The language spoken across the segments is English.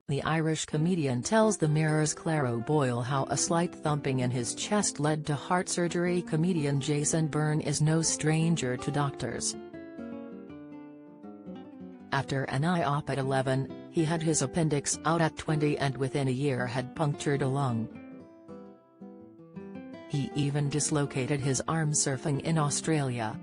The Irish comedian tells the Mirror's Claire O'Boyle how a slight thumping in his chest led to heart surgery. Comedian Jason Byrne is no stranger to doctors. After an eye-op at 11, he had his appendix out at 20 and within a year had punctured a lung. He even dislocated his arm surfing in Australia.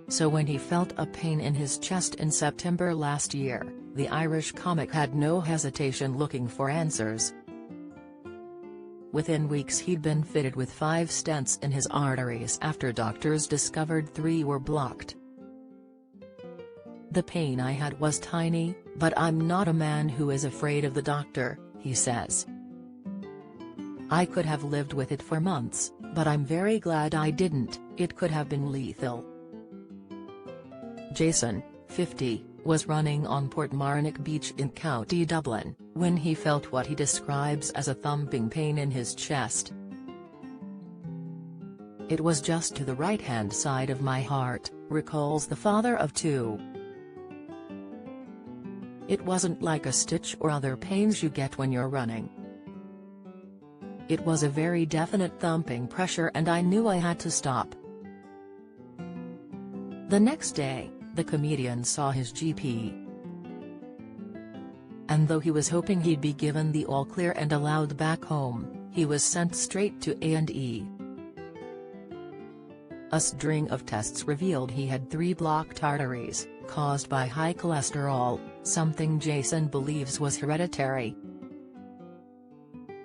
So when he felt a pain in his chest in September last year, the Irish comic had no hesitation looking for answers. Within weeks he'd been fitted with 5 stents in his arteries after doctors discovered 3 were blocked. "The pain I had was tiny, but I'm not a man who is afraid of the doctor," he says. "I could have lived with it for months, but I'm very glad I didn't. It could have been lethal." Jason, 50, was running on Portmarnock Beach in County Dublin, when he felt what he describes as a thumping pain in his chest. "It was just to the right-hand side of my heart," recalls the father of 2. "It wasn't like a stitch or other pains you get when you're running. It was a very definite thumping pressure and I knew I had to stop." The next day, the comedian saw his GP. And though he was hoping he'd be given the all-clear and allowed back home, he was sent straight to A&E. A string of tests revealed he had 3 blocked arteries, caused by high cholesterol, something Jason believes was hereditary.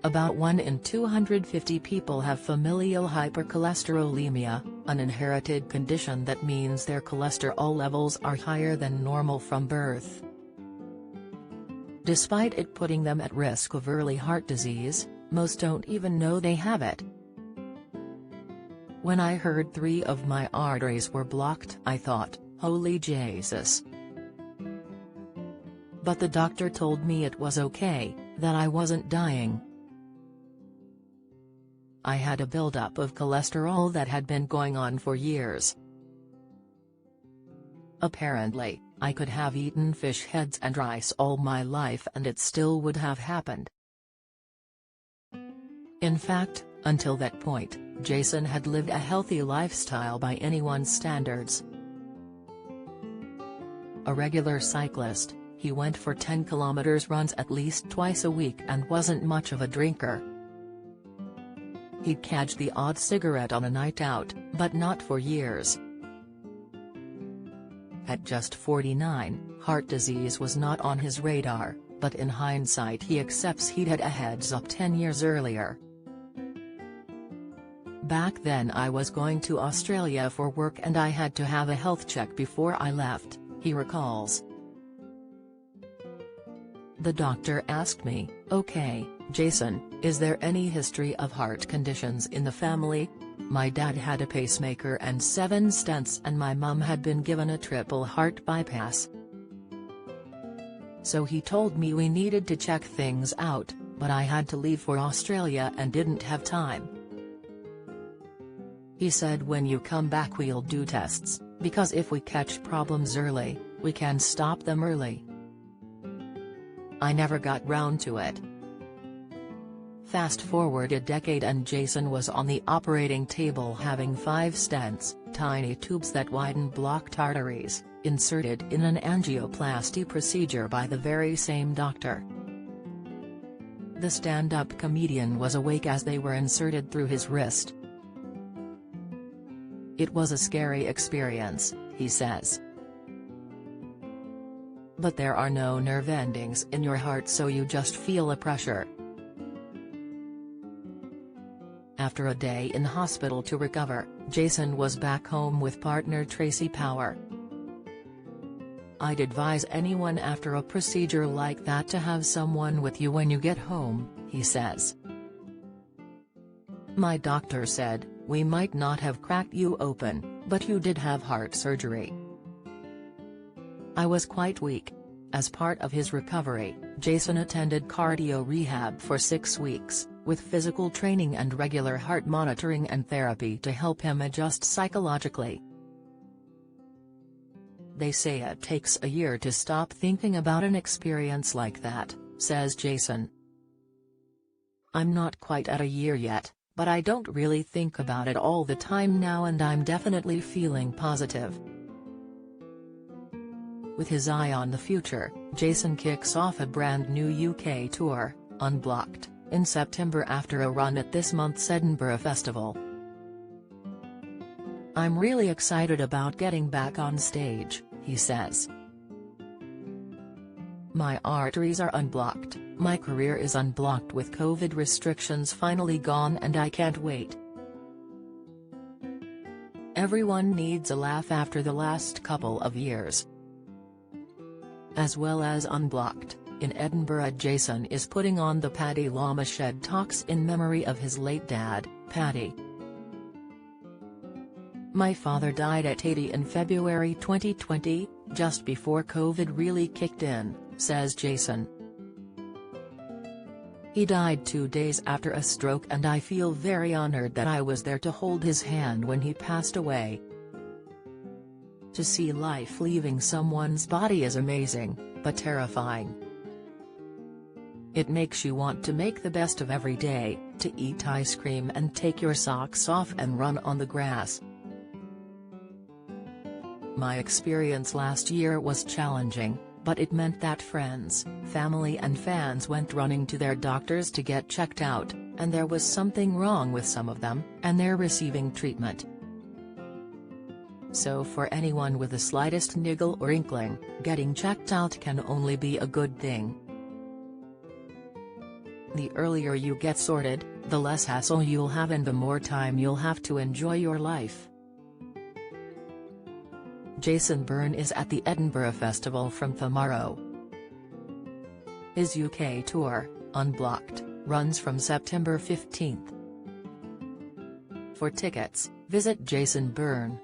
About 1 in 250 people have familial hypercholesterolemia, an inherited condition that means their cholesterol levels are higher than normal from birth. Despite it putting them at risk of early heart disease, most don't even know they have it. "When I heard 3 of my arteries were blocked, I thought, holy Jesus. But the doctor told me it was okay, that I wasn't dying. I had a buildup of cholesterol that had been going on for years. Apparently, I could have eaten fish heads and rice all my life and it still would have happened." In fact, until that point, Jason had lived a healthy lifestyle by anyone's standards. A regular cyclist, he went for 10-kilometer runs at least twice a week and wasn't much of a drinker. He'd catch the odd cigarette on a night out, but not for years. At just 49, heart disease was not on his radar, but in hindsight he accepts he'd had a heads-up 10 years earlier. "Back then I was going to Australia for work and I had to have a health check before I left," he recalls. "The doctor asked me, 'Okay, Jason, is there any history of heart conditions in the family?' My dad had a pacemaker and 7 stents and my mum had been given a triple heart bypass. So he told me we needed to check things out, but I had to leave for Australia and didn't have time. He said when you come back we'll do tests, because if we catch problems early, we can stop them early. I never got round to it." Fast forward a decade and Jason was on the operating table having 5 stents, tiny tubes that widen blocked arteries, inserted in an angioplasty procedure by the very same doctor. The stand-up comedian was awake as they were inserted through his wrist. "It was a scary experience," he says. "But there are no nerve endings in your heart so you just feel a pressure." After a day in hospital to recover, Jason was back home with partner Tracy Power. "I'd advise anyone after a procedure like that to have someone with you when you get home," he says. "My doctor said, we might not have cracked you open, but you did have heart surgery." I was quite weak. As part of his recovery, Jason attended cardio rehab for 6 weeks, with physical training and regular heart monitoring and therapy to help him adjust psychologically. They say it takes a year to stop thinking about an experience like that, says Jason. I'm not quite at a year yet, but I don't really think about it all the time now, and I'm definitely feeling positive. With his eye on the future, Jason kicks off a brand new UK tour, Unblocked, in September after a run at this month's Edinburgh Festival. I'm really excited about getting back on stage, he says. My arteries are unblocked, my career is unblocked with COVID restrictions finally gone, and I can't wait. Everyone needs a laugh after the last couple of years. As well as Unblocked, in Edinburgh, Jason is putting on the Paddy Lama Shed Talks in memory of his late dad, Paddy. My father died at 80 in February 2020, just before COVID really kicked in, says Jason. He died 2 days after a stroke, and I feel very honored that I was there to hold his hand when he passed away. To see life leaving someone's body is amazing, but terrifying. It makes you want to make the best of every day, to eat ice cream and take your socks off and run on the grass. My experience last year was challenging, but it meant that friends, family and fans went running to their doctors to get checked out, and there was something wrong with some of them, and they're receiving treatment. So for anyone with the slightest niggle or inkling, getting checked out can only be a good thing. The earlier you get sorted, the less hassle you'll have and the more time you'll have to enjoy your life. Jason Byrne is at the Edinburgh Festival from tomorrow. His UK tour, Unblocked, runs from September 15th. For tickets, visit Jason Byrne.